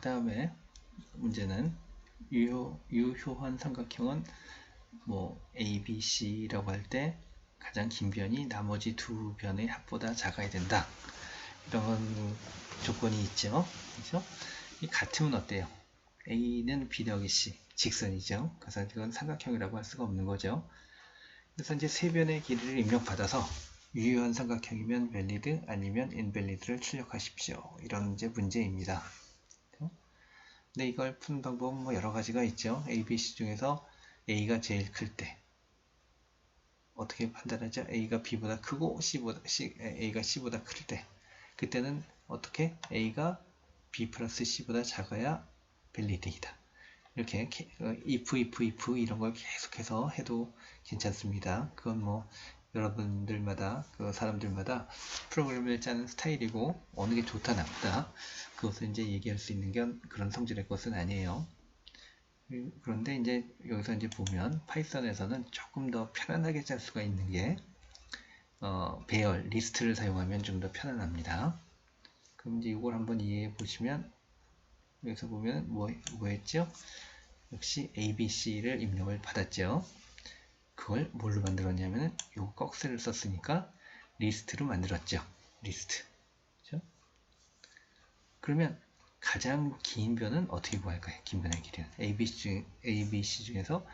다음에 문제는 유효한 삼각형은 뭐 ABC라고 할 때 가장 긴 변이 나머지 두 변의 합보다 작아야 된다. 이런 조건이 있죠. 그렇죠? 이 같으면 어때요? A는 B 더하기 C 직선이죠. 그래서 이건 삼각형이라고 할 수가 없는 거죠. 그래서 이제 세 변의 길이를 입력받아서 유효한 삼각형이면 밸리드 아니면 인밸리드를 출력하십시오. 이런 이제 문제입니다. 근데 이걸 푸는 방법은 뭐 여러 가지가 있죠. A, B, C 중에서 A가 제일 클 때 어떻게 판단하죠? A가 B보다 크고 A가 C보다 클 때 그때는 어떻게? A가 B 플러스 C보다 작아야 밸리드이다. 이렇게 if 이런 걸 계속해서 해도 괜찮습니다. 그건 뭐 여러분들마다 사람들마다 프로그램을 짜는 스타일이고 어느 게 좋다 나쁘다 그것을 이제 얘기할 수 있는 게 그런 성질의 것은 아니에요. 그런데 이제 여기서 이제 보면 파이썬에서는 조금 더 편안하게 짤 수가 있는 게 배열 리스트를 사용하면 좀 더 편안합니다. 그럼 이제 이걸 한번 이해해 보시면 여기서 보면 뭐 했죠? 역시 ABC를 입력을 받았죠. 그걸 뭘로 만들었냐면 요 꺽쇠를 썼으니까 리스트로 만들었죠. 리스트. 그렇죠? 그러면 가장 긴 변은 어떻게 구할까요? 긴 변의 길이는 ABC 중에서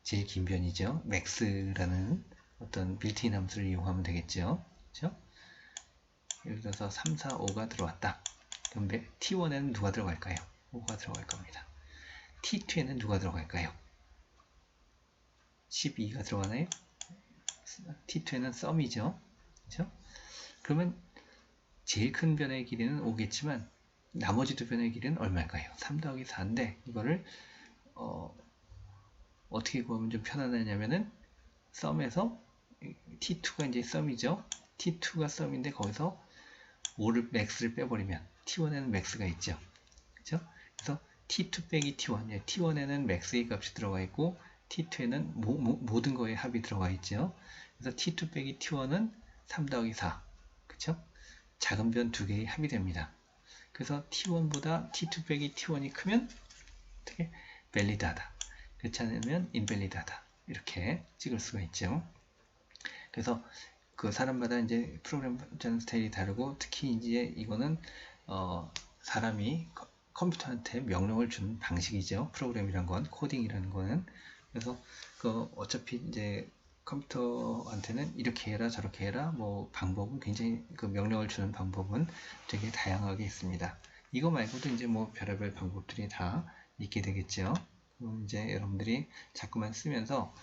제일 긴 변이죠. max라는 어떤 빌트인 함수를 이용하면 되겠죠. 그렇죠? 예를 들어서 3, 4, 5가 들어왔다. 그럼 T1에는 누가 들어갈까요? 5가 들어갈 겁니다. T2에는 누가 들어갈까요? 12가 들어가나요? T2에는 썸이죠. 그렇죠? 그러면 제일 큰 변의 길이는 5겠지만 나머지 두 변의 길이는 얼마일까요? 3 더하기 4인데 이거를 어떻게 구하면 좀 편안하냐면은 썸에서 T2가 이제 썸이죠. T2가 썸인데 거기서 5를 max를 빼버리면 T1에는 max가 있죠. 그렇죠? 그래서 T2 빼기 T1, T1에는 max의 값이 들어가 있고 T2에는 모든 거에 합이 들어가 있죠. 그래서 T2 빼기 T1은 3 더하기 4. 그쵸? 작은 변 두 개의 합이 됩니다. 그래서 T1보다 T2 빼기 T1이 크면 어떻게? 밸리드하다. 그렇지 않으면 인밸리드하다. 이렇게 찍을 수가 있죠. 그래서 그 사람마다 이제 프로그램 짜는 스타일이 다르고 특히 이제 이거는 사람이 컴퓨터한테 명령을 주는 방식이죠. 프로그램이란 건, 코딩이라는 거는. 그래서 어차피 이제 컴퓨터한테는 이렇게 해라 저렇게 해라 뭐 방법은 굉장히 명령을 주는 방법은 되게 다양하게 있습니다. 이거 말고도 이제 뭐 별의별 방법들이 다 있게 되겠죠. 그럼 이제 여러분들이 자꾸만 쓰면서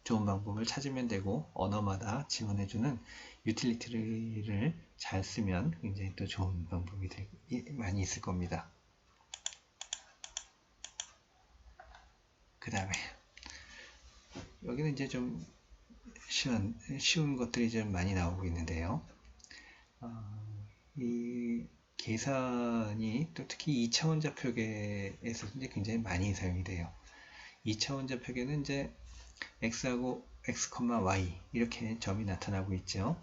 좋은 방법을 찾으면 되고 언어마다 지원해주는 유틸리티를 잘 쓰면 굉장히 또 좋은 방법이 많이 있을 겁니다. 그 다음에 여기는 이제 좀 쉬운 것들이 좀 많이 나오고 있는데요. 이 계산이 또 특히 2차원 좌표계에서 이제 굉장히 많이 사용이 돼요. 2차원 좌표계는 이제 x하고 x, y 이렇게 점이 나타나고 있죠.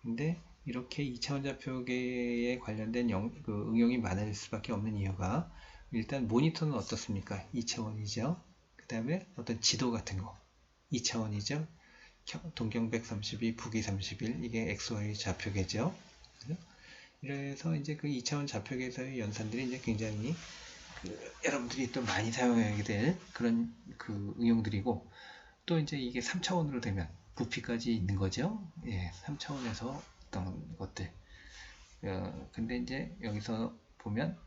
근데 이렇게 2차원 좌표계에 관련된 응용이 많을 수밖에 없는 이유가 일단 모니터는 어떻습니까? 2차원이죠. 그 다음에 어떤 지도 같은 거 2차원이죠. 동경 132, 북위 31 이게 XY 좌표계죠. 그래서 이제 그 2차원 좌표계에서의 연산들이 이제 굉장히 여러분들이 또 많이 사용하게 될 그런 응용들이고 또 이제 이게 3차원으로 되면 부피까지 있는 거죠. 예, 3차원에서 어떤 것들. 근데 이제 여기서 보면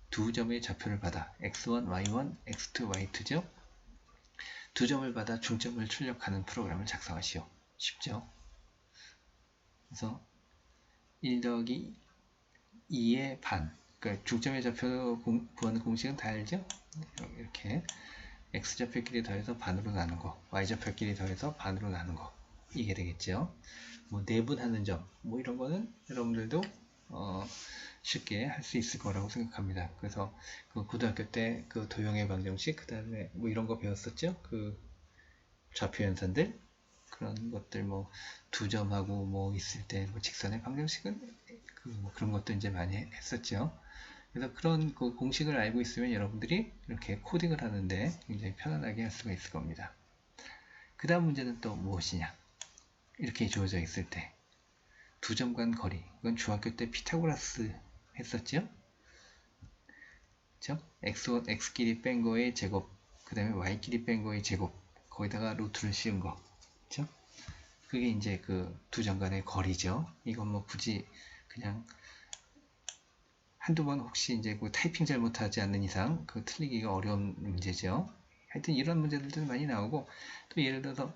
두 점의 좌표를 받아 x1, y1, x2, y2죠. 두 점을 받아 중점을 출력하는 프로그램을 작성하시오. 쉽죠? 그래서 1 더하기 2의 반. 그러니까 중점의 좌표 구하는 공식은 다 알죠? 이렇게 x좌표끼리 더해서 반으로 나눈 거, y좌표끼리 더해서 반으로 나눈 거. 이게 되겠죠? 뭐 내분하는 점, 뭐 이런 거는 여러분들도 쉽게 할 수 있을 거라고 생각합니다. 그래서 고등학교 때 도형의 방정식, 그 다음에 뭐 이런 거 배웠었죠? 좌표 연산들 그런 것들 뭐 두 점하고 뭐 있을 때 뭐 직선의 방정식은 그런 것도 이제 많이 했었죠. 그래서 그런 그 공식을 알고 있으면 여러분들이 이렇게 코딩을 하는데 굉장히 편안하게 할 수가 있을 겁니다. 그 다음 문제는 또 무엇이냐? 이렇게 주어져 있을 때 두 점 간 거리, 이건 중학교 때 피타고라스 했었죠? 그쵸? x길이 뺀 거의 제곱, 그 다음에 y길이 뺀 거의 제곱, 거기다가 루트를 씌운 거, 그쵸? 그게 이제 그 두 점 간의 거리죠. 이건 뭐 굳이 그냥 한두 번 혹시 이제 그 타이핑 잘못하지 않는 이상 그 틀리기가 어려운 문제죠. 하여튼 이런 문제들도 많이 나오고, 또 예를 들어서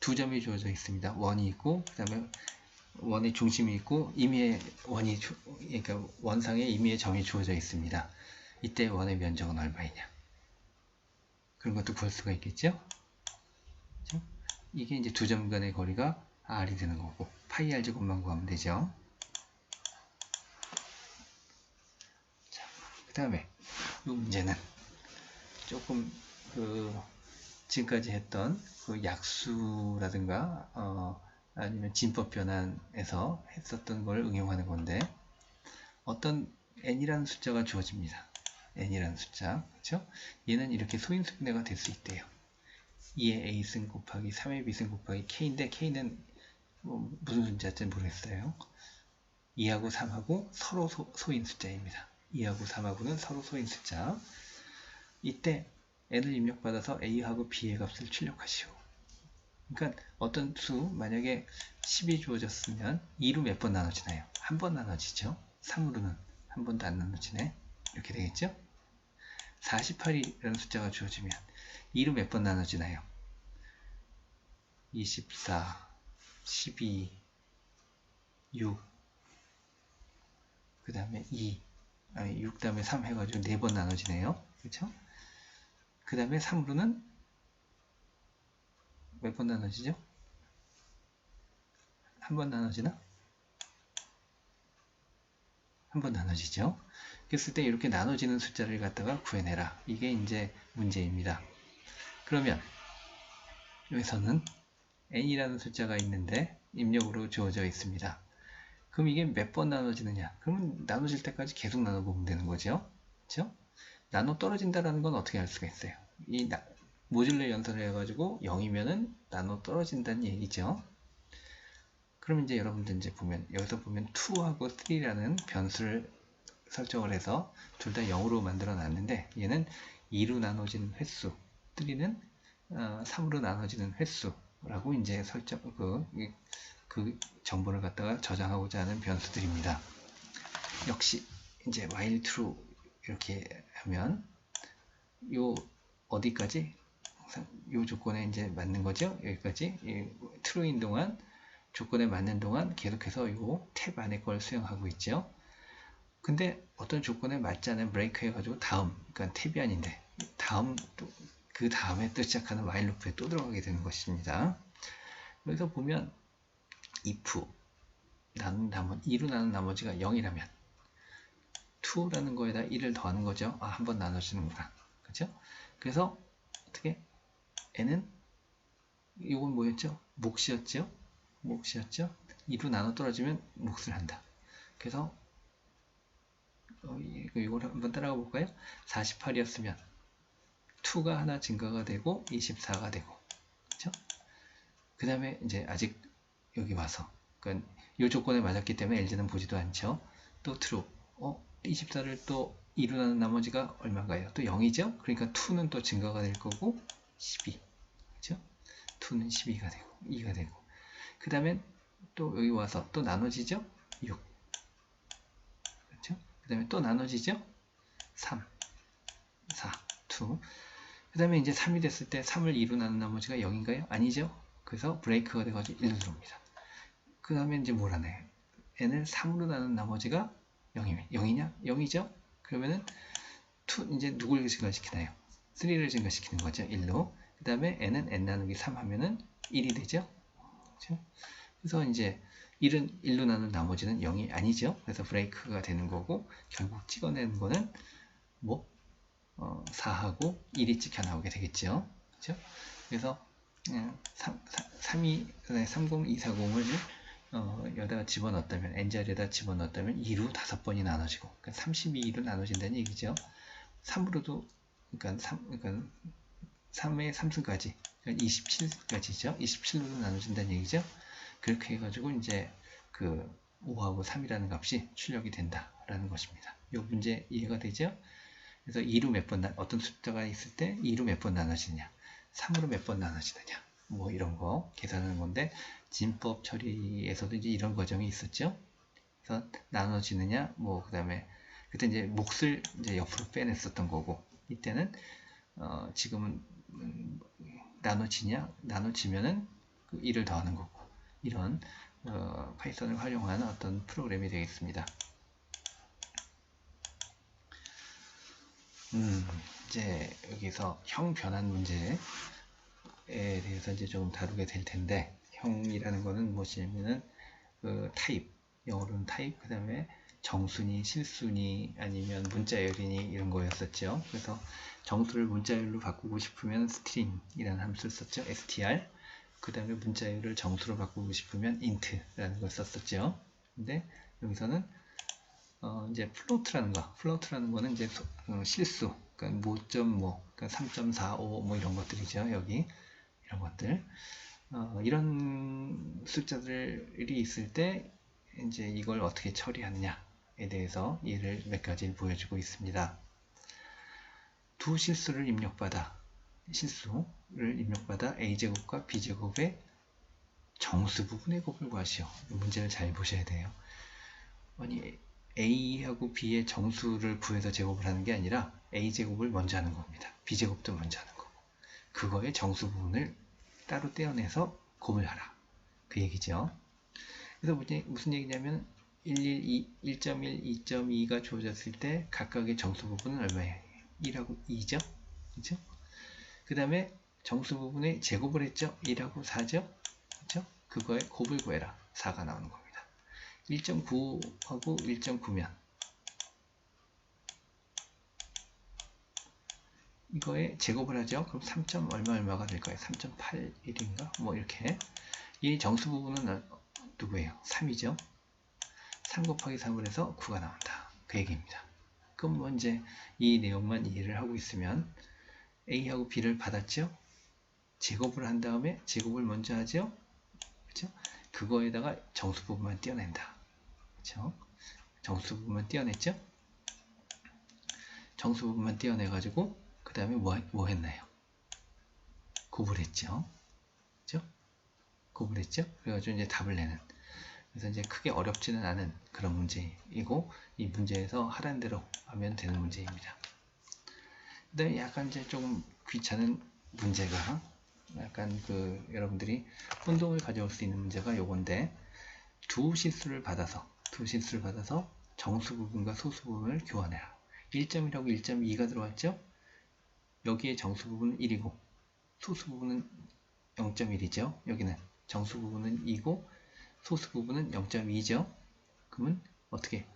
두 점이 주어져 있습니다. 원이 있고, 그 다음에 원의 중심이 있고, 임의의 원이, 그러니까 원상에 임의의 점이 주어져 있습니다. 이때 원의 면적은 얼마이냐? 그런 것도 구할 수가 있겠죠? 그렇죠? 이게 이제 두 점 간의 거리가 r이 되는 거고, 파이 r 제곱만 구하면 되죠. 자, 그 다음에 이 문제는 조금 지금까지 했던 그 약수라든가 아니면 진법 변환에서 했었던 걸 응용하는 건데, 어떤 n이라는 숫자가 주어집니다. n이라는 숫자, 그렇죠? 얘는 이렇게 소인수분해가 될 수 있대요. 2의 a승 곱하기 3의 b승 곱하기 k인데, k는 뭐 무슨 숫자인지 모르겠어요. 2하고 3하고 서로 소인 숫자입니다. 2하고 3하고는 서로 소인 숫자. 이때 n을 입력받아서 a하고 b의 값을 출력하시오. 그러니까 어떤 수, 만약에 10이 주어졌으면 2로 몇 번 나눠지나요? 한 번 나눠지죠. 3으로는 한 번도 안 나눠지네. 이렇게 되겠죠? 48이라는 숫자가 주어지면 2로 몇 번 나눠지나요? 24, 12, 6, 그 다음에 6 다음에 3 해가지고 4번 나눠지네요. 그렇죠? 그 다음에 3으로는 몇 번 나눠지죠? 한 번 나눠지나? 한 번 나눠지죠. 그랬을 때 이렇게 나눠지는 숫자를 갖다가 구해내라. 이게 이제 문제입니다. 그러면 여기서는 n이라는 숫자가 있는데 입력으로 주어져 있습니다. 그럼 이게 몇 번 나눠지느냐? 그러면 나눠질 때까지 계속 나눠보면 되는 거죠. 그렇죠? 나눠 떨어진다라는 건 어떻게 알 수가 있어요? 이 모듈러 연산을 해가지고 0이면은 나눠 떨어진다는 얘기죠. 그럼 이제 여러분들 이제 보면 여기서 보면 2하고 3라는 변수를 설정을 해서 둘 다 0으로 만들어 놨는데, 얘는 2로 나눠지는 횟수, 3는 3으로 나눠지는 횟수라고 이제 설정 그 정보를 갖다가 저장하고자 하는 변수들입니다. 역시 이제 while true 이렇게 하면 요 어디까지 요 조건에 이제 맞는 거죠. 여기까지 true인 동안, 조건에 맞는 동안 계속해서 요 탭 안에 걸 수행하고 있죠. 근데 어떤 조건에 맞지 않은 브레이크 해가지고 다음, 그러니까 탭이 아닌데 다음, 또 그 다음에 또 시작하는 while 루프에 또 들어가게 되는 것입니다. 여기서 보면 if 2로 나눈 나머지가 0이라면 2라는 거에다 1을 더하는 거죠. 한 번 나눠주는구나. 그죠? 그래서 어떻게 n은 이건 뭐였죠? 몫이었죠? 몫이었죠? 2로 나눠 떨어지면 몫을 한다. 그래서 이걸 한번 따라가 볼까요? 48이었으면 2가 하나 증가가 되고 24가 되고, 그렇죠? 그 다음에 이제 아직 여기 와서, 그러니까 이 조건에 맞았기 때문에 LG는 보지도 않죠. 또 true, 24를 또 2로 나눈 나머지가 얼마인가요? 또 0이죠? 그러니까 2는 또 증가가 될 거고 12, 그렇죠? 2는 12가 되고 2가 되고, 그 다음에 또 여기 와서 또 나눠지죠? 6, 그렇죠? 그 다음에 또 나눠지죠? 3, 4, 2. 그 다음에 이제 3이 됐을 때 3을 2로 나눈 나머지가 0인가요? 아니죠? 그래서 브레이크가 돼가지고 1로 들어옵니다. 그 다음에 이제 뭘 하나요? n을 3으로 나눈 나머지가 0이면 0이냐? 0이죠? 그러면은 2, 이제 누굴 증가시키나요? 3를 증가시키는 거죠. 1로. 그 다음에 n은 n 나누기 3 하면은 1이 되죠? 그렇죠? 그래서 이제 1은 1로 나눈 나머지는 0이 아니죠? 그래서 브레이크가 되는 거고, 결국 찍어내는 거는 뭐 4하고 1이 찍혀 나오게 되겠죠. 그렇죠? 그래서 30240을 여기다가 집어넣었다면 n자리에다 집어넣었다면 2로 5번이 나눠지고, 그러니까 32로 나눠진다는 얘기죠. 3으로도, 그러니까 3의 3승까지, 그러니까 27까지죠. 27로도 나눠진다는 얘기죠. 그렇게 해가지고 이제 그 5하고 3이라는 값이 출력이 된다라는 것입니다. 이 문제 이해가 되죠? 그래서 2로 몇 번, 어떤 숫자가 있을 때 2로 몇 번 나눠지느냐, 3으로 몇 번 나눠지느냐, 뭐 이런 거 계산하는 건데, 진법 처리에서도 이제 이런 과정이 있었죠. 그래서 나눠지느냐, 뭐, 그 다음에, 그때 이제 몫을 이제 옆으로 빼냈었던 거고, 이때는, 지금은, 나눠지면은 그 1을 더하는 거고, 이런, 파이썬을 활용한 어떤 프로그램이 되겠습니다. 이제 여기서 형 변환 문제에 대해서 이제 좀 다루게 될 텐데, 형이라는 거는 무엇이냐면은 그 타입, 영어로는 타입, 그 다음에 정수니, 실수니, 아니면 문자열이니 이런 거였었죠. 그래서 정수를 문자열로 바꾸고 싶으면 string이라는 함수를 썼죠. str. 그 다음에 문자열을 정수로 바꾸고 싶으면 int라는 걸 썼었죠. 근데 여기서는 이제 플로트라는 거는 이제 실수, 그러니까 5.5, 그러니까 3.45 뭐 이런 것들이죠. 여기 이런 것들, 이런 숫자들이 있을 때 이제 이걸 어떻게 처리하느냐에 대해서 예를 몇 가지를 보여주고 있습니다. 두 실수를 입력받아 a제곱과 b제곱의 정수 부분의 곱을 구하시오. 문제를 잘 보셔야 돼요. 아니, a하고 b의 정수를 구해서 제곱을 하는 게 아니라 a제곱을 먼저 하는 겁니다. b제곱도 먼저 하는 거고, 그거의 정수 부분을 따로 떼어내서 곱을 하라, 그 얘기죠. 그래서 무슨 얘기냐면 1.1, 2.2가 주어졌을 때 각각의 정수 부분은 얼마예요? 1하고 2죠? 그죠? 그 다음에 정수 부분에 제곱을 했죠? 1하고 4죠? 그죠? 그거에 곱을 구해라, 4가 나오는 겁니다. 1.9하고 1.9면 이거에 제곱을 하죠? 그럼 3. 얼마가 될까요? 3.81인가? 뭐 이렇게. 이 정수 부분은 누구예요? 3이죠? 3 곱하기 3을 해서 9가 나온다, 그 얘기입니다. 그럼 뭐 이제 이 내용만 이해를 하고 있으면 A하고 B를 받았죠? 제곱을 한 다음에 제곱을 먼저 하죠? 그렇죠? 그거에다가 정수 부분만 떼어낸다. 그렇죠? 정수 부분만 떼어냈죠? 정수 부분만 떼어내가지고 그 다음에 뭐 했나요? 곱을 했죠? 그렇죠? 곱을 했죠? 그래가지고 이제 답을 내는. 그래서 이제 크게 어렵지는 않은 그런 문제이고, 이 문제에서 하라는 대로 하면 되는 문제입니다. 근데 약간 이제 조금 귀찮은 문제가, 약간 그 여러분들이 혼동을 가져올 수 있는 문제가 요건데, 두 실수를 받아서 정수 부분과 소수 부분을 교환해라. 1.1하고 1.2가 들어왔죠? 여기에 정수 부분은 1이고 소수 부분은 0.1이죠. 여기는 정수 부분은 2고 소수 부분은 0.2죠. 그러면 어떻게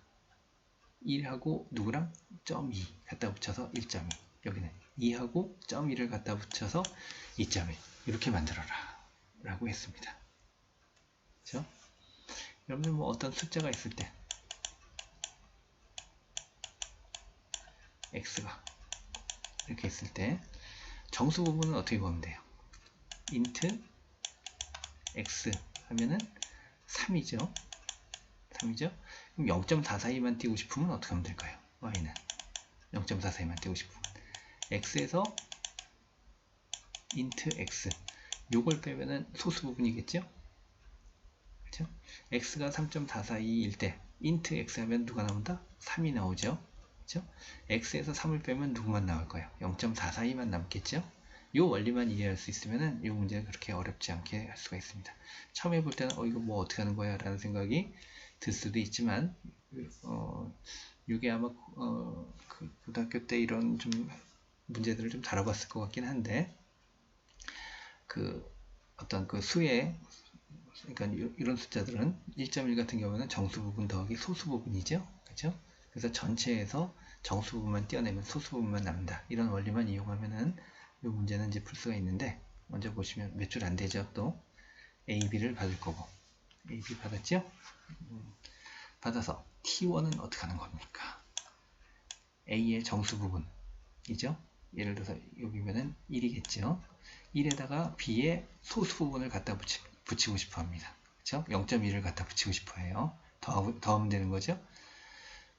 1하고 누구랑 0.2 갖다 붙여서 1.2, 여기는 2하고 0.1을 갖다 붙여서 2.1 이렇게 만들어라 라고 했습니다. 그렇죠? 여러분들 뭐 어떤 숫자가 있을 때 x가 이렇게 있을 때 정수 부분은 어떻게 보면 돼요? int x 하면은 3이죠. 3이죠. 그럼 0.442만 띄우고 싶으면 어떻게 하면 될까요? y는 0.442만 띄우고 싶으면 x에서 int x, 요걸 빼면은 소수 부분이겠죠. 그렇죠? x가 3.442일 때 int x 하면 누가 나온다? 3이 나오죠. 그렇죠? x에서 3을 빼면 누구만 나올 거예요? 0.442만 남겠죠. 이 원리만 이해할 수 있으면 이 문제가 그렇게 어렵지 않게 할 수가 있습니다. 처음 해볼 때는 이거 뭐 어떻게 하는 거야 라는 생각이 들 수도 있지만, 이게 아마 그 고등학교 때 이런 좀 문제들을 좀 다뤄봤을 것 같긴 한데, 그 어떤 그 수의, 그러니까 이런 숫자들은 1.1 같은 경우는 정수 부분 더하기 소수 부분이죠. 그렇죠? 그래서 전체에서 정수 부분만 떼어내면 소수 부분만 남는다. 이런 원리만 이용하면은 이 문제는 이제 풀 수가 있는데, 먼저 보시면 몇 줄 안 되죠. 또 AB를 받을 거고, AB 받았죠? 받아서 T1은 어떻게 하는 겁니까? A의 정수 부분이죠. 예를 들어서 여기면은 1이겠죠. 1에다가 B의 소수 부분을 갖다 붙이고 싶어 합니다. 그렇죠? 0.1을 갖다 붙이고 싶어 해요. 더하면 되는 거죠.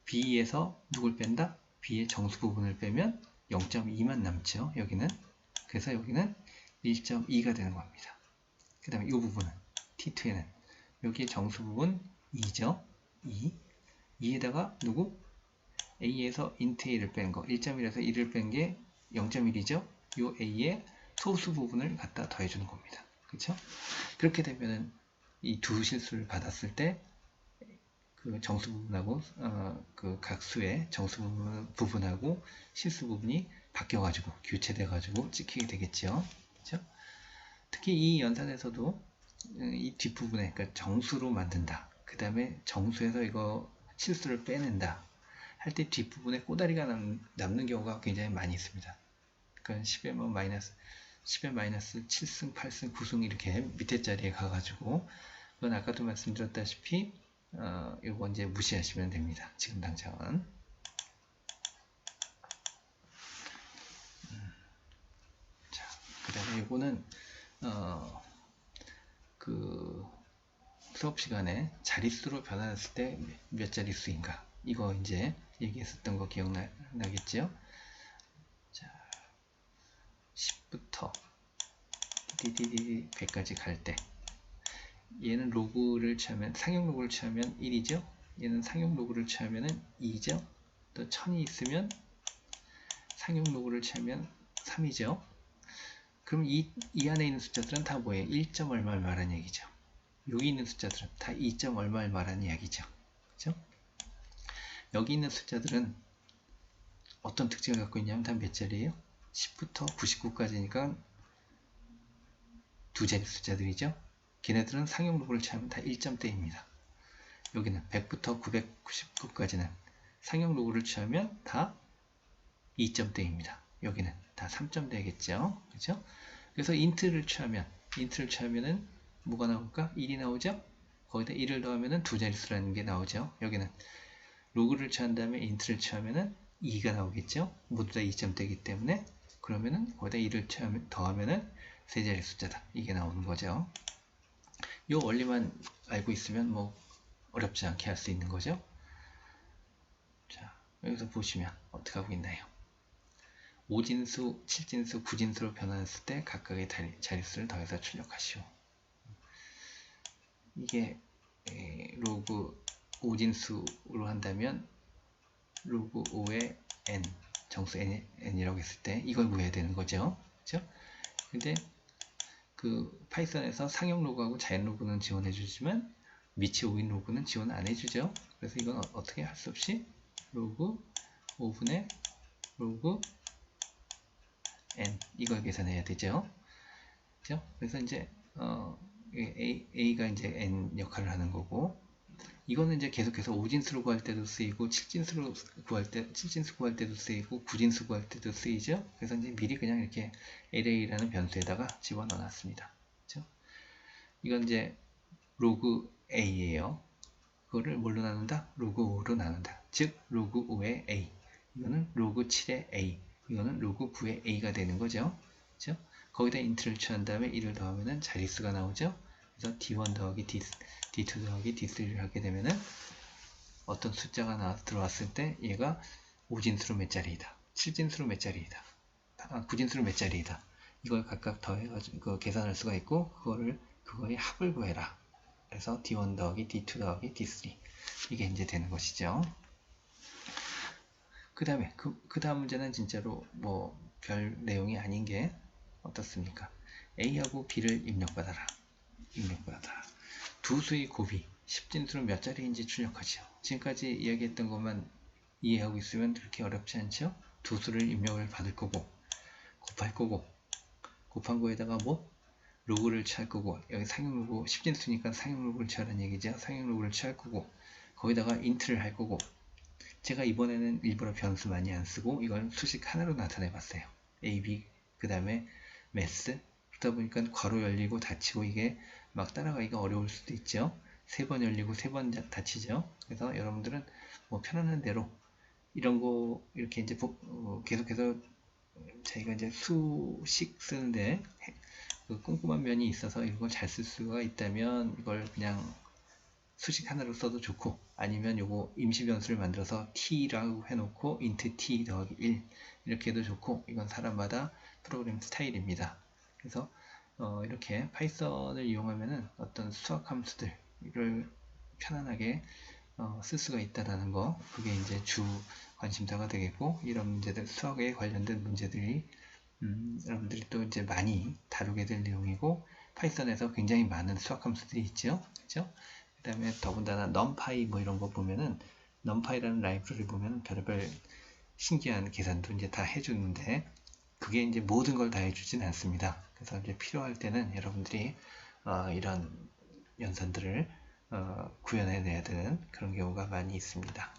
B에서 누굴 뺀다? B의 정수 부분을 빼면 0.2만 남죠. 여기는. 그래서 여기는 1.2가 되는 겁니다. 그 다음에 이 부분은 T2에는 여기에 정수 부분 2죠. 2에다가 누구? A에서 int A를 뺀 거, 1.1에서 1을 뺀 게 0.1이죠. 이 A의 소수 부분을 갖다 더해주는 겁니다. 그렇죠? 그렇게 되면은 이 두 실수를 받았을 때 그 정수 부분하고 그 각수의 정수 부분하고 실수 부분이 바뀌어가지고 교체돼가지고 찍히게 되겠죠. 그렇죠? 특히 이 연산에서도 이 뒷부분에 그러니까 정수로 만든다. 그 다음에 정수에서 이거 실수를 빼낸다. 할 때 뒷부분에 꼬다리가 남는 경우가 굉장히 많이 있습니다. 그러니까 10의 뭐 마이너스 10의 마이너스 7승, 8승, 9승 이렇게 밑에 자리에 가가지고 그건 아까도 말씀드렸다시피 이거 이제 무시하시면 됩니다. 지금 당장은. 자, 그 다음에 이거는 그 수업 시간에 자릿수로 변환했을 때 몇 자릿수인가 이거 이제 얘기했었던 거 기억나겠죠? 자, 10부터 100까지 갈 때 얘는 로그를 취하면 상용 로그를 취하면 1이죠. 얘는 상용 로그를 취하면 2죠. 또 1000이 있으면 상용 로그를 취하면 3이죠. 그럼 이 안에 있는 숫자들은 다 뭐예요? 1점 얼마를 말하는 얘기죠. 여기 있는 숫자들은 다 2점 얼마를 말하는 이야기죠. 그죠? 여기 있는 숫자들은 어떤 특징을 갖고 있냐면 다 몇 자리예요? 10부터 99까지니까 두 자리 숫자들이죠. 걔네들은 상용 로그를 취하면 다 1점대입니다. 여기는 100부터 999까지는 상용 로그를 취하면 다 2점대입니다. 여기는 다 3점대겠죠. 그죠? 그래서 인트를 취하면은 뭐가 나올까? 1이 나오죠? 거기다 1을 더하면은 두 자릿수라는 게 나오죠. 여기는 로그를 취한 다음에 인트를 취하면은 2가 나오겠죠? 모두 다 2점대이기 때문에 그러면은 거기다 1을 더하면은 세 자리 숫자다. 이게 나오는 거죠. 이 원리만 알고 있으면 뭐 어렵지 않게 할 수 있는 거죠. 자, 여기서 보시면 어떻게 하고 있나요? 5진수, 7진수, 9진수로 변환했을 때 각각의 자릿수를 더해서 출력하시오. 이게 로그 5진수로 한다면 로그 5의 n, 정수 n이라고 했을 때 이걸 구해야 되는 거죠. 그죠? 근데 그 파이썬에서 상용 로그하고 자연 로그는 지원해 주지만 미치 5인 로그는 지원 안 해주죠. 그래서 이건 어떻게 할 수 없이 로그 5분의 로그 n 이걸 계산해야 되죠. 그죠? 그래서 이제 A가 이제 n 역할을 하는 거고 이거는 이제 계속해서 5진수로 구할 때도 쓰이고 7진수 구할 때도 쓰이고 9진수 구할 때도 쓰이죠. 그래서 이제 미리 그냥 이렇게 array라는 변수에다가 집어넣어 놨습니다. 그렇죠? 이건 이제 로그 a예요. 그거를 뭘로 나눈다? 로그 5로 나눈다. 즉 로그 5의 a 이거는 로그 7의 a 이거는 로그 9의 a가 되는 거죠. 그렇죠? 거기다 인트를 취한 다음에 1을 더하면은 자릿수가 나오죠. 그래서 d1 더하기 d2 더하기 d3를 하게 되면은 어떤 숫자가 들어왔을 때 얘가 5진수로 몇 자리이다, 7진수로 몇 자리이다, 9진수로 몇 자리이다. 이걸 각각 더해가지고 계산할 수가 있고 그거의 합을 구해라. 그래서 d1 더하기 d2 더하기 d3 이게 이제 되는 것이죠. 그 다음에 그 다음 문제는 진짜로 뭐 별 내용이 아닌 게 어떻습니까? A하고 B를 입력받아라. 두 수의 곱이 10진수로 몇 자리인지 출력하죠. 지금까지 이야기했던 것만 이해하고 있으면 그렇게 어렵지 않죠? 두 수를 입력을 받을 거고 곱할 거고 곱한 거에다가 뭐? 로그를 취할 거고 여기 상용 로그 10진수니까 상용 로그를 취하라는 얘기죠. 상용 로그를 취할 거고 거기다가 인트를 할 거고 제가 이번에는 일부러 변수 많이 안 쓰고 이걸 수식 하나로 나타내 봤어요. A, B 그 다음에 math, 그러다 보니까 괄호 열리고 닫히고 이게 막 따라가기가 어려울 수도 있죠. 3번 열리고 3번 닫히죠. 그래서 여러분들은 뭐 편안한 대로 이런 거 이렇게 이제 계속해서 자기가 이제 수식 쓰는데 그 꼼꼼한 면이 있어서 이걸 잘 쓸 수가 있다면 이걸 그냥 수식 하나로 써도 좋고, 아니면 요거 임시 변수를 만들어서 t라고 해놓고 int t 더하기 1 이렇게 해도 좋고, 이건 사람마다 프로그램 스타일입니다. 그래서 이렇게 파이썬을 이용하면은 어떤 수학 함수들을 편안하게 쓸 수가 있다라는 거, 그게 이제 주 관심사가 되겠고, 이런 문제들, 수학에 관련된 문제들이 여러분들이 또 이제 많이 다루게 될 내용이고, 파이썬에서 굉장히 많은 수학 함수들이 있죠. 그죠? 그 다음에 더군다나 numpy 뭐 이런 거 보면은, numpy라는 라이브러리 보면은 별의별 신기한 계산도 이제 다 해주는데, 그게 이제 모든 걸 다 해주진 않습니다. 그래서 이제 필요할 때는 여러분들이 이런 연산들을 구현해내야 되는 그런 경우가 많이 있습니다.